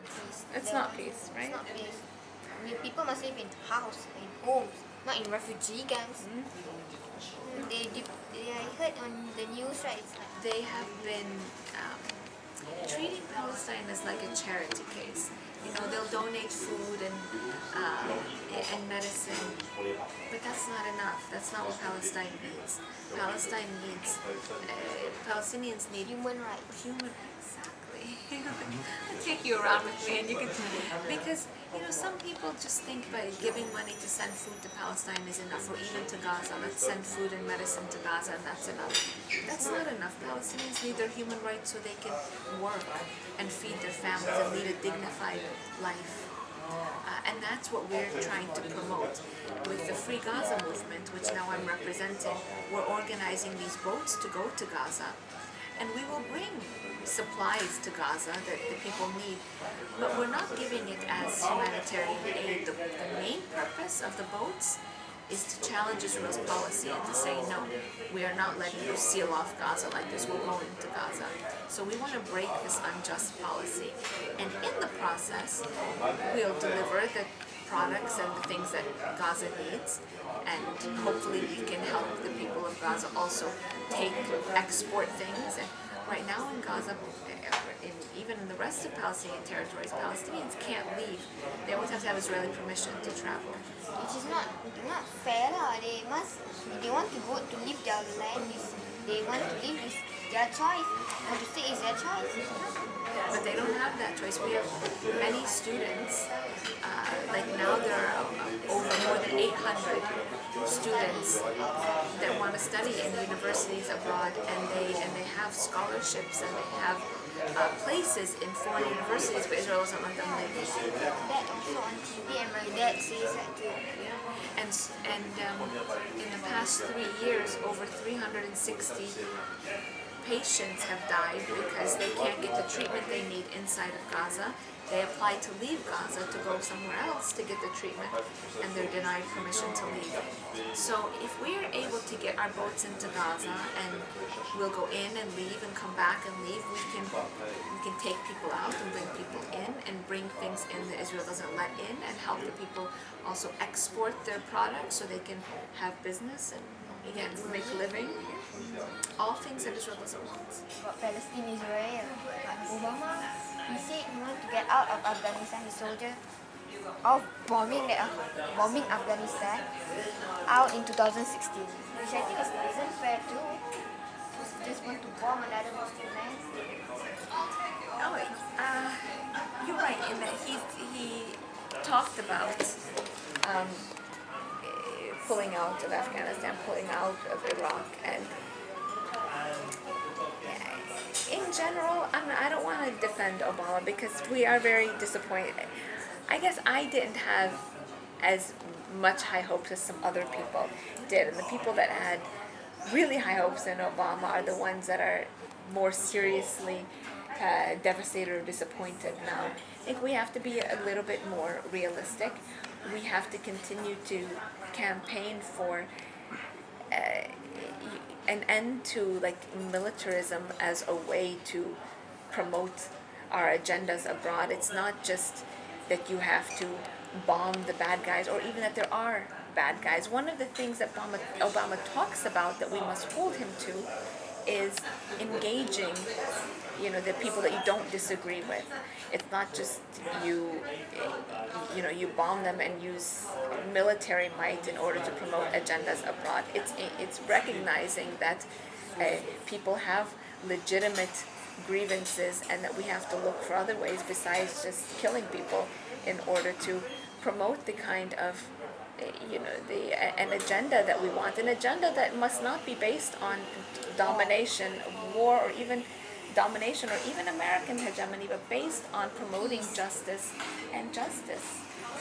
peace. It's not peace, right? It's not peace. I mean, people must live in house, in homes, not in refugee camps. I heard on the news, right? It's like They have been treating Palestine as like a charity case. You know, they'll donate food and medicine, but that's not enough. That's not what Palestine needs. Palestine needs Palestinians need human rights. exactly. I'll take you around with me, and you can because some people just think by giving money to send food to Palestine is enough, or even to Gaza. Let's send food and medicine to Gaza, and that's enough. That's not enough. Palestinians need their human rights so they can work and feed their families and lead a dignified life. And that's what we're trying to promote with the Free Gaza movement, which now I'm representing. We're organizing these boats to go to Gaza, and we will bring supplies to Gaza that the people need, but we're not giving it as humanitarian aid. The main purpose of the boats is to challenge Israel's policy and to say, no, we are not letting you seal off Gaza like this, we're going to Gaza. So we want to break this unjust policy, and in the process, we'll deliver the products and the things that Gaza needs, and hopefully we can help the people of Gaza also export things. And right now in Gaza, even in the rest of Palestinian territories, Palestinians can't leave. They always have to have Israeli permission to travel. Which is not fair. They want to go to leave their land. They want to live is their choice. Want to stay is their choice. But they don't have that choice. We have many students, like now there are over more than 800 students that want to study in universities abroad, and they have scholarships, and they have places in foreign universities, but Israel doesn't let them live. That also on TV, and my dad says that too. And in the past 3 years, over 360 patients have died because they can't get the treatment they need inside of Gaza. They apply to leave Gaza to go somewhere else to get the treatment, and they're denied permission to leave. So if we're able to get our boats into Gaza, and we'll go in and leave and come back and leave, we can take people out and bring people in and bring things in that Israel doesn't let in, and help the people also export their products so they can have business and again make a living. All things that Israel doesn't want. About Palestine, Israel, Obama, he said he wanted to get out of Afghanistan, his soldier, of bombing Afghanistan out in 2016, which I think isn't fair too. Just want to bomb another Muslim land. Oh, you're right in that he talked about pulling out of Afghanistan, pulling out of Iraq, and in general, I don't want to defend Obama because we are very disappointed. I guess I didn't have as much high hopes as some other people did, and the people that had really high hopes in Obama are the ones that are more seriously devastated or disappointed now. I think we have to be a little bit more realistic. We have to continue to campaign for an end to militarism as a way to promote our agendas abroad. It's not just that you have to bomb the bad guys, or even that there are bad guys. One of the things that Obama talks about that we must hold him to is engaging the people that you don't disagree with. It's not just you bomb them and use military might in order to promote agendas abroad. It's recognizing that people have legitimate grievances, and that we have to look for other ways besides just killing people in order to promote the kind of an agenda that we want, an agenda that must not be based on domination, war, or even domination, or even American hegemony, but based on promoting justice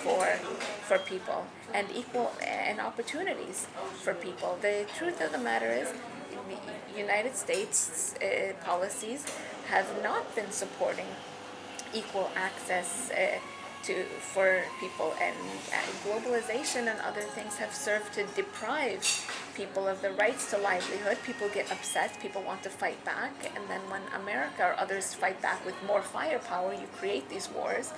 for people, and equal and opportunities for people. The truth of the matter is, the United States policies have not been supporting equal access for people, and globalization and other things have served to deprive people of the rights to livelihood, people get upset, people want to fight back, and then when America or others fight back with more firepower, you create these wars.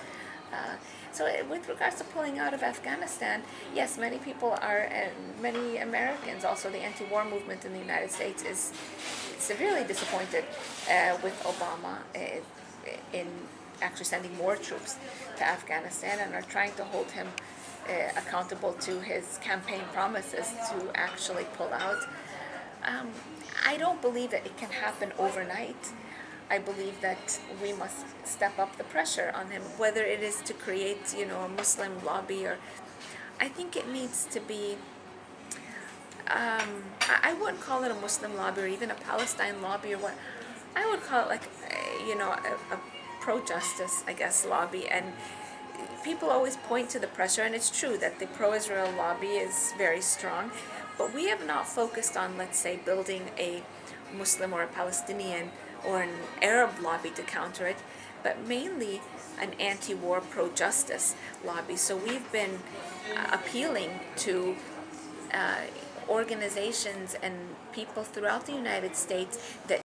With regards to pulling out of Afghanistan, yes, many people are, and many Americans, also the anti-war movement in the United States, is severely disappointed with Obama in actually sending more troops to Afghanistan, and are trying to hold him accountable to his campaign promises to actually pull out. I don't believe that it can happen overnight. I believe that we must step up the pressure on him, whether it is to create, a Muslim lobby, or I think it needs to be. I wouldn't call it a Muslim lobby or even a Palestine lobby or what. I would call it like, a pro-justice, I guess, lobby. And people always point to the pressure, and it's true that the pro-Israel lobby is very strong, but we have not focused on, let's say, building a Muslim or a Palestinian or an Arab lobby to counter it, but mainly an anti-war, pro-justice lobby. So we've been appealing to organizations and people throughout the United States that